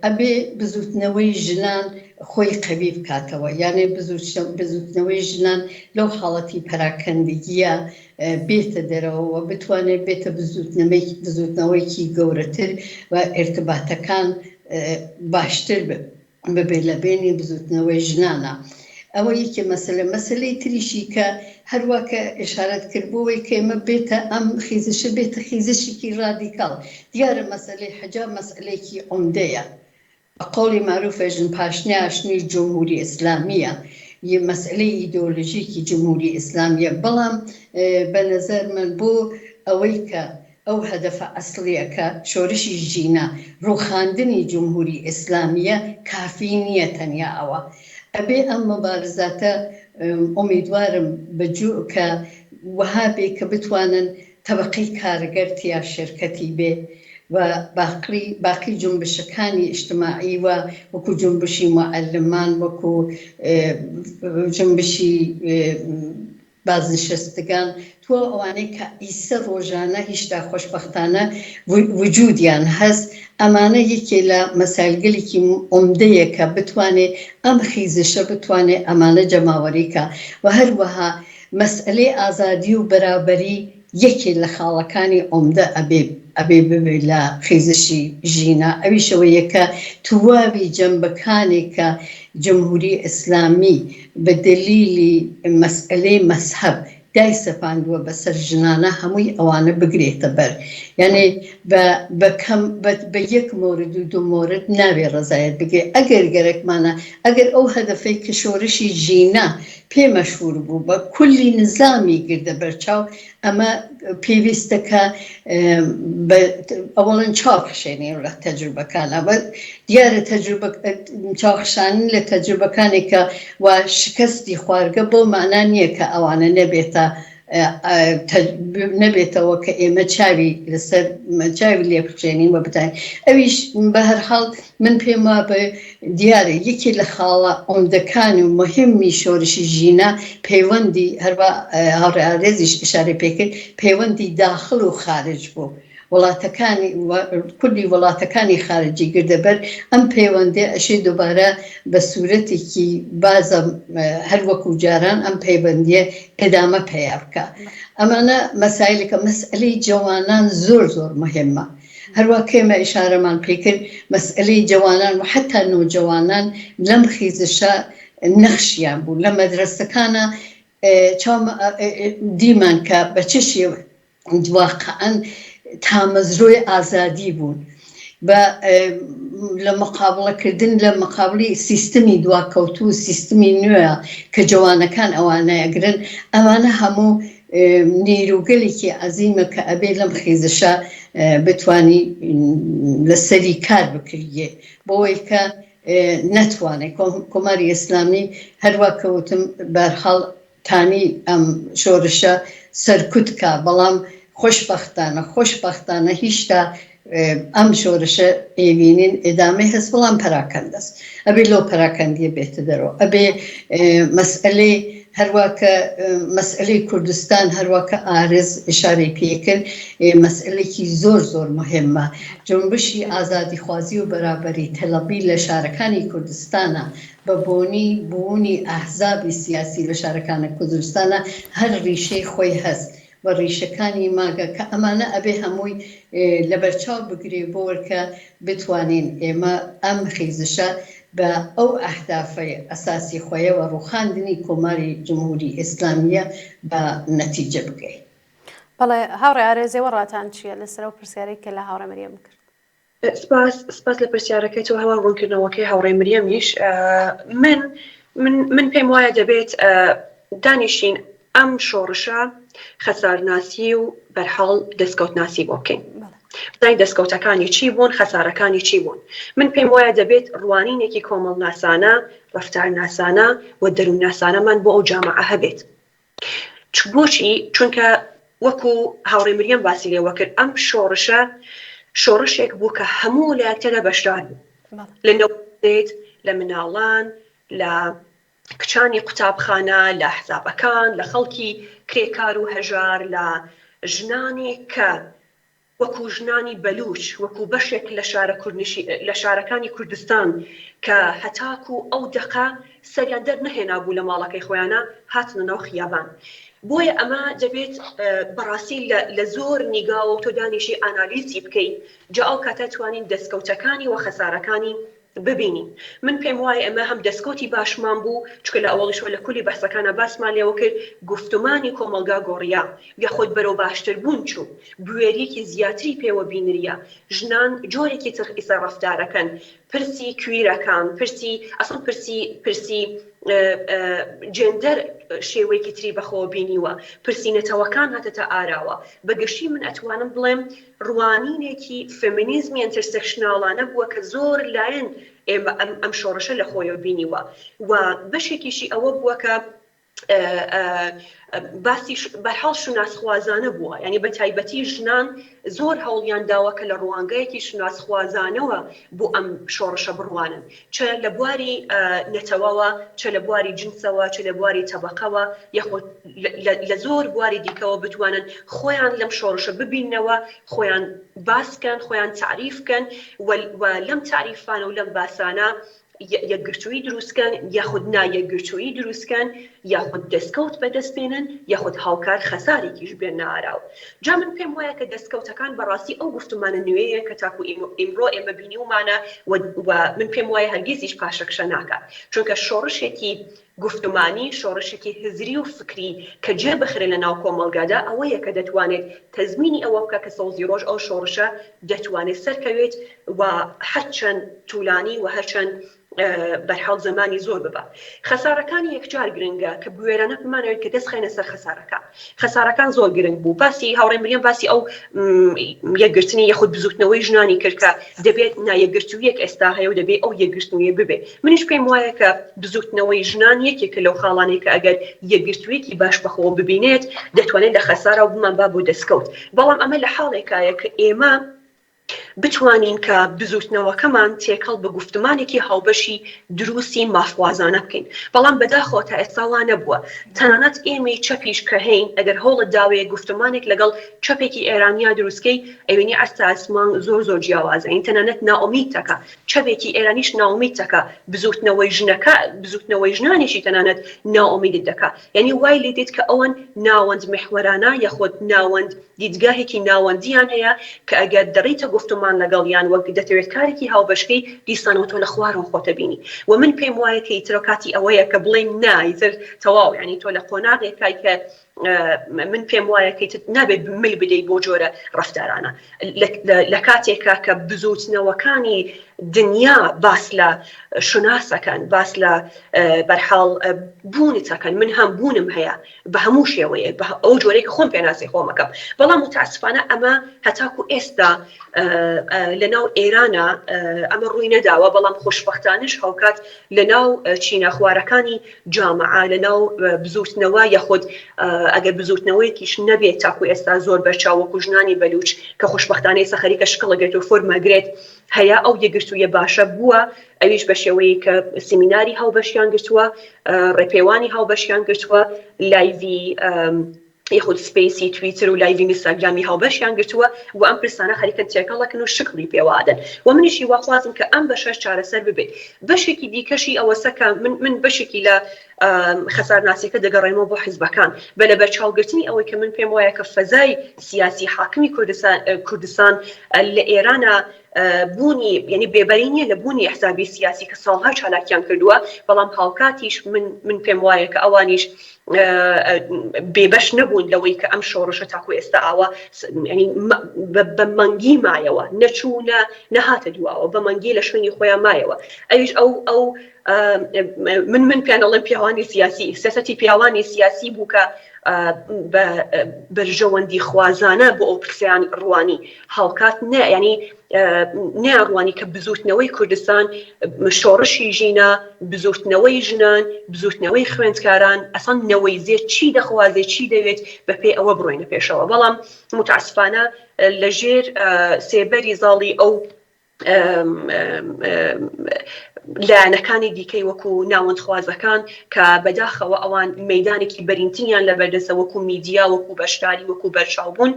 ئەبێ بزوتنەوەی ژنان خۆی قەوی بکاتەوە، یعنی بزوتنەوەی ژنان لەو حاڵەتی پەراکەندگیە بێتە دەرەوە بتوانێت بێتە بزوتنەوەیکی گەورەتر و ئێرتباتەکان باشتر ببێ لە بینی بزوتنەوەی ژنانە. ئەوە یەکێ مەسەلەی تریشی کە هەروە کە ئشارەت کردبووەی کە ئێمە بێتە ئەم خیزشە بێتە خیزشێکی ڕادیکاڵ. دیارە مەسەلەی حەجاب مەسئلەیەکی عومدەیە، بە قۆڵی معروفە ژن پاشنی ئاشنی جمهوری ئیسلامیە، یە مەسئلەی ئیدۆلۆژیکی جمهوری ئیسلامیە، بەڵام بە نەزەر من بۆ ئەوەی کە ئەو هەدەفە ئەسڵیە کە شۆڕشی ژینە ڕووخاندنی جمهوری ئیسلامیە کافی نییە تەنیا ئەوە. ئەبێ ئەم مەبارزاتە ئومیدوارم بەجوو کە وەها بێ کە بتوانن تەبەقەی کارگەر تیا شرکەتی بێ و باقی جنبشەکانی ئیجتماعی و وەکو جنبشی معەلمان، وەکو جنبشی بازنشستگان، تو ئەوانەی کە ئیسە ڕۆژانە هیچدا خۆشبەختانە وجودیان هەست، ئەمانە یەکێ لە مەسایلگەلێکی عومدەیە کە بتوانێت ئەم خیزشە بتوانێت ئەمانە جەماوەریکە و هەروەها مەسئلەی ئازادی و بەرابەری یەکێ لە خاڵەکانی عومدە ئەبێ ببێ لە خیزشی ژینە. ئەویشەوەیە کە تواوی جەنبەکانێک کە جمهوری ئیسلامی بە دلیلی مەسئلەی مەسحەب دای سەپاندووە بەسەر ژنانە هەمووی ئەوانە بگرێتە بەر یعنی بە یەک مۆرد و دوو مۆرد ناوێ ڕزایەت بگرێ ئەگەر گەرەکمانە ئەگەر ئەو هەدەفەی کە شۆڕشی ژینە پێمەشهور بوو بە کولی نظامی گردە بەرچاو ئەمە پێویستەکە ئەوڵەن چاوخشێنێ لە تەجروبەکانە بە دیارە چاوخشانن لە تەجروبەکانێکە و شکستی خواردگە بۆ معنە نییە کە ئەوانە نەبێتەوە کە ئێمە چاوی لەسەر چاوی لێ بخشێنین وە بتین ئەویش بە هەرحاڵ من پێم وا بە دیارە یەکی لە خاڵە ئۆندەکانی و مهمی شۆڕشی ژینە پەیوەندی هەروە هاوڕێئارێزیش ئشارە پێکرد پەیوەندی داخل و خارج بوو وڵاتەکانی کوردی وڵاتەکانی خارجی گردەبەر ئەم پەیوەندێ ئەشێ دووبارە بە سوورەتێکی بازە هەر وەکو جاران ئەم پەیوەندیە ئێدامە پەیا بکە ئەمانە مەسایلێکە مەسئلەی جوانان زۆر زۆر مهمە هەروە کێمە ئیشارەمان پێکرد مەسئلەی جوانان و حتا نۆجوانان لەم خیزشە نەخشیان بوو لە مەدرسەکانە دیمان کە بە چ شێوە واقعەن تامەزرۆی ئازادی بوون بە لە مقابڵەکردن لە مقابلی سیستمی دواکەوتو سیستمی نوێە کە جوانەکان ئەوانەیەگرن ئەوانە هەموو نیرۆگەلێکی عەزیمە کە ئەبێ لەم خیزشە بتوانی لەسەری کار بکریێ بۆی کە نەتوانێت کۆماری ئیسلامی هەروە کەوتم بەرحاڵ تانی ئەم شۆڕشە سەرکوتکە بەڵام خۆشبەختانە هیچتا ئەم شۆڕشە ئێوینین ئێدامەی هەست بەڵام پەراکەندەست ئەبێ لەو پەراکەندیە بێتە دەرەوە ئەبێ مەسئلەی هەروەکە مەسئلەی کوردستان هەروەکە ئارز ئشارەی پێکرد مەسئلەیەکی زۆر زۆر مهمە جنبشی ئازادیخوازی و بەرابەری تەلەبی لە شارەکانی کوردستانە بە بوونی ئەحزابی سیاسی لە شارەکانە کوردستانە هەر ڕیشەی خۆی هەست و ڕیشەکانی ماگە کە ئەمانە ئەبێ هەمووی لە بەرچاو بگرێ بۆوەکە بتوانین ئێمە ئەم خیزشە بە ئەو ئەهدافەی ئەساسی خۆیەوە ڕووخاندنی کۆماری جمهوری ئیسلامیە بە نەتیجە بگەین. بەڵێ هاوڕێ ئارێزێوە ڕاتان چییە لەسەر ئەو پرسیارەی کە لە هاوڕێ مەریەم کرد؟ سپاس لە پرسیارەکەیتەوە هەوا ڕوونکردنەوەکەی هاوڕێ مەریەمیش من پێم وایە دەبێت دانیشین ئەم شۆڕشە خەسارناسی و بەرحاڵ دەستکەوتناسی بۆ بکەین بزانین دەستکەوتەکانی چی بوون خەسارەکانی چی بوون من پێم وایە دەبێت ڕوانینێکی کۆمەڵ ناسانە ڕەفتار ناسانە و دەروون ناسانەمان بۆ ئەو جامعە هەبێت بۆچی چونکە وەکو هاوڕێ مەریەم باسی لێوە کرد ئەم شۆڕشێک بوو کە هەموو ویلایەتە بەشدار بوو لە نەوەیت لە مناڵان لە کچانی قوتابخانە لە حزابەکان لە خەڵکی کرێکار و هەژار لە ژنانێک کە وەکو ژنانی بەلوچ وەکو بەشێک لە شارەکانی کوردستان کە هەتاکو ئەو دەقە سەریان دەرنەهێنا بوو لە ماڵەکەی خۆیانە هاتنە ناو خیابان بۆیە ئەمە دەبێت بەڕاستی لە زۆر نیگاوە و تۆ دانیشی ئانالیزی بکەیت جا ئەو کاتە توانین دەستکەوتەکانی و خەسارەکانی ببینین من پێم وایە ئەمە هەم دەستکەوتی باشمان بوو چکە لە ئەوڵیشوە لە کولی بەحسەکانە باسمان لێوە کرد گفتمانی کۆمەلگا گۆڕیا یاخۆت بەرەو باشتر بوون چوو بوێریەکی زیاتری پێوە بینریە ژنان جۆرێکی تر ئیسە ڕەفتارەکەن پرسی کویرەکان پرسی جێندەر شێوەیەکی تری بەخۆ بینیوە پرسیینەتەوەکان هاتەتە ئاراوە بەگشتی من ئەتوانم بڵێم ڕوانینێکی فێمینیزمی ئینتەرسێکشناڵانە بووە کە زۆر لایەن ئێمە ئەم شۆڕشە لە خۆیەوە بینیوە و بەشێکیشی ئەوە بووە کە باسی بەرحاڵ شوناسخوازانە بووە یعنی بە تایبەتی ژنان زۆر هەوڵیان داوە کە لە ڕوانگەیەکی شوناسخوازانەوە بۆ ئەم شۆڕشە بڕوانن چ لە بواری نەتەوەوە چ لە بواری جنسەوە چ لە بواری تەبەقەوە یاخۆ لە زۆر بواری دیکەوە بتوانن خۆیان لەم شۆڕشە ببینەوە خۆیان باسکەن خۆیان تعریفکەن و لەم تعریفانە و لەم باسانە یەکگرتووی دروستکەن یاخود نایەکگرتووی دروستکەن یاخود دەستکەوت بەدەستێنن یاخود هاوکار خەسارێکیش بێن ناراو جا من پێم وایە کە دەستکەوتەکان بەڕاستی ئەو گفتمانە نوێیە کە تاکو ئیمڕۆ ئێمە بینیومانە و من پێم وایە هەرگیزیش پاشەکشە ناکات چونکە شۆڕشێکی گفتمانی شۆڕشێکی هزری و فکری کە جێ بخرێ لە ناو کۆمەڵگادا ئەوەیە کە دەتوانێت تەزمینی ئەوە بکە کە سەوزی ڕۆژ ئەو شۆڕشە دەتوانێت سەرکەوێت و هەرچەند توولانی و هەرچەند بەرحاڵ زمانی زۆر ببە. خەسارەکانی یەکجار گرنگە کە بوێرانە بمانەوێت کە دەست خەینە سەر خەسارەکان. خەسارەکان زۆر گرنگ بوو. باسی هاوڕێ مریەم باسی ئەو یەکگرتنی یەخود بزوتنەوەی ژنانی کرد کە دەبێت نایەکگرتوویەک ئێستا هەیە و دەبێت ئەو یەکگرتوویە ببێ. منیش پێم وایە کە بزوتنەوەی ژنان یەکێکە لەو خاڵانەی کە ئەگەر یەکگرتوویەکی باش بەخۆ ببینێت دەتوانێت لە خەسارە و بمان با بۆ دەستکەوت. بەڵام ئەمە لە حاڵێکایە کە ئێمە بتوانین کە بزوتنەوەکەمان تێکەڵ بە گفتمانێکی هاوبەشی دروستی مافوازانە بکەین. بەڵام بەداخەوە تا ئێستا وا نەبووە. تەنانەت ئێمەی چەپیش کە هەین ئەگەر هەوڵت داوەیە گفتمانێک لەگەڵ چەپێکی ئێرانیا دروستکەی ئەوێنی ئەستا ئاسمان زۆر زۆر جیاوازە. این تەنانەت ناومید تەکە. چەپێکی ئێرانیش ناومید تەکە. بزوتنەوەی ژنانێکی تەنانەت ناومیدت دەکا. یعنی وای لێ دێت کە ئەوەن ناوەند محوەرانە یەخود ناوەند دیدگاهێکی ناوەندیان هەیە کە ئەگەر دەڕیتە گفتمان لەگەڵیان وەک دەتەوێت کارێکی هاوبەشکەی دیسانەوە تۆ لە خوارەوە خۆتە بینی. و من پێم وایە کە ئیتر کاتی ئەوەیە کە بڵێم نایتر تەواو یعنی تۆ لە قۆناغێکای کە من پێم وایە کە نابێت مل بدەیت بۆ جۆرە ڕەفتارانە. لە کاتێکا کە بزوتنەوەکانی دنیا باس لە شناسەکەن باس لە بەرحاڵ بوونتەکەن من هەم بوونم هەیە بە هەموو شێوەیە ئەو جۆرەی کە خۆم پێناسی خۆمەکەم. بەڵام متاسفانە ئەمە هەتاکو ئێستا لەناو ئێرانە ئەمە ڕووی نەداوە. بەڵام خۆشبەختانش هەوکات لەناو چینە خوارەکانی جامعە لەناو بزوتنەوە یەخود ئەگەر بزوتنەوەیەکیش نەبێت تاکو ئێستا زۆر بەرچاوەکو ژنانی بەلوچ کە خۆشبەختانەی سەخەریکە شکڵەگرێت و فۆرمەگرێت هەیە ئەو یەکگرتوویە باشە بووە. ئەویش بە شێوەیە کە سیمیناری هاوبەشیان گرتووە ڕێپێوانی هاوبەشیان گرتووە لایڤی یەخود سپیسی تویتر و لایڤی ئینستاگرامی هاوبەشیان گرتووە و ئەم پرسانە خەریکن تێکەڵەکن و شکڵی پێوادەن. و منیشی واخوازم کە ئەم بەشەش چارەسەر ببێت. بەشێکی دیکەشی ئەوەسەکە من بەشێکی لە خەسارناسیەکە دەگەڕێمەوە بۆ حیزبەکان بە لە بەرچاوگرتنی ئەوەی کە من پێم وایە کە فەزای سیاسی حاکمی کوردستان لە ئێرانە بوونی یعنی بێبەری نیە لە بوونی ئەحزابی سیاسی کە ساڵها چالاکیان کردووە. بەڵام هاوکاتیش من پێم وایە کە ئەوانیش بێبەش نەبوون لەوەی کە ئەم شۆڕشە تاکو ئێستا ئاوە بە مەنگی مایەوە نەچوونە نەهاتە دواوە بە مەنگی لە شوێنی خۆیان مایەوە. ئەویش ئەو من پیانەڵێم پیاوانی سیاسی سیاسەتی پیاوانی سیاسی بوو کە بەرژەوەندی خوازانە بۆ ئەو پرسیان ڕوانی هاوکات نە ینی نێڕوانی کە بزوتنەوەی کوردستان شۆڕشی ژینە بزوتنەوەی ژنان بزوتنەوەی خوێندکاران ئەسان نەوەی زێر چی دەخوازێت چی دەوێت بە پێی ئەوە بڕۆینە پێشەوە. بەڵام متاسفانە لەژێر سێبەری زاڵی ئەو لایەنەکانی دیکەی وەکو ناوەندخوازەکان کە بەداخەوە ئەوان مەیدانێکی بەرینتریان لە بەردەستە وەکو میدیا وەکو بەشداری وەکو بەرچاوبوون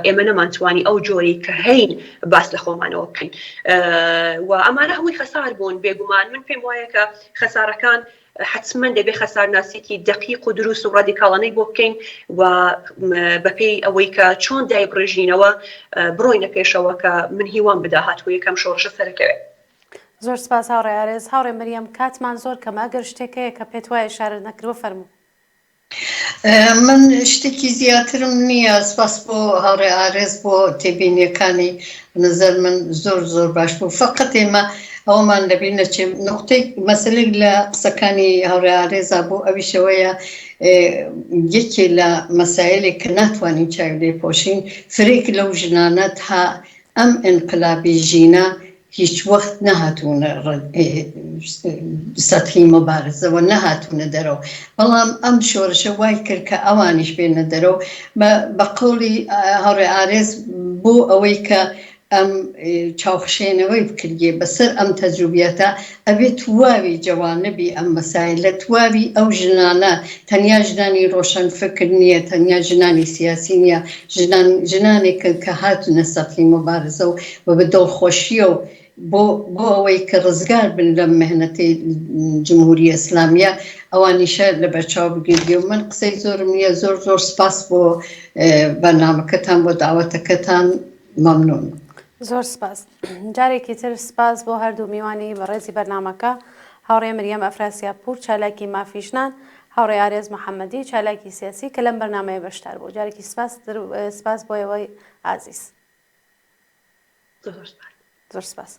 ئێمە نەمانتوانی ئەو جۆری کە هەین باس لە خۆمانەوە بکەین. و ئەمانە هەمووی خەسار بوون بێگومان. من پێم وایە کە خەسارەکان حتما دەبێ خەسارناسیەکی دقیق و دروست و ڕادیکاڵانەی بۆ بکەین و بەپێی ئەوەی کە چۆن دایبڕژینەوە بڕۆینە پێشەوە کە من هیوان بداهات و یەکەم شۆڕشە سەرەکەوێت. زۆر سپاس هاوڕێ ئارێز. هاوڕێ مەریەم کاتمان زۆر کەمە ئەگەر شتێکەیە کە پێت وایە ئیشارە نەکردووە فەرموو. من شتێکی زیاترم نییە. سپاس بۆ هاوڕێ ئارێز بۆ تێبینیەکانی نظر من زۆر باش بوو. فقط ئێمە ئەومان دەبینە چێ نقطەی مەسەلێک لە قسەکانی هاوڕێ ئارێزا بوو ئەویشەوەیە یەکێ لە مەسایلێک کە ناتوانین چاوی لێپۆشین فرێک لەو ژنانە تا ئەم ئینقلابی ژینە هیچ وەخت نەهاتوونە سەتحی مەبارزەوە نەهاتوونە دەرەوە. بەڵام ئەم شۆڕشە وای کرد کە ئەوانیش بێنە دەرەوە بە قەوڵی هاوڕێ ئارێز بۆ ئەوەی کە ئەم چاوخشێنەوەی بکردێ بەسەر ئەم تەجروبیەتە ئەبێت تواوی جوانبی ئەم مەسایلە تواوی ئەو ژنانە تەنیا ژنانی ڕۆشنفکر نییە تەنیا ژنانی سیاسی نییە ژنانێک کە هاتونە سەتحی مەبارزە و بە دڵخۆشیە و بۆ ئەوەی کە ڕزگار بن لە مهنەتی جمهوری ئیسلامیە ئەوانیشە لە بەرچاو بگیردێ. و من قسەی زۆرم نییە. زۆر سپاس بۆ بەرنامەکەتان بۆ داوەتەکەتان مەمنون. زۆر سپاس. جارێکی تر سپاس بۆ هەردوو میوانی بەڕێزی بەرنامەکە هاوڕێ مریەم ئەفراسیاپور چالاکی مافیشنان، هاوڕێ ئارێز محەممەدی چالاکی سیاسی کە لەم بەرنامەیە بەشدار بوو. جارێکی سپاس بۆیەوەی ئازیز. زۆر سپاس.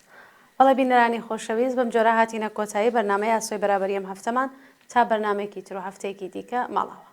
بەڵێ بینەرانی خۆشەویست بەم جۆرە هاتینە کۆتایی بەرنامەی ئاسۆی بەرابەری ئەم هەفتەمان تا بەرنامێکی تر و هەفتەیەکی دیکە ماڵەوە.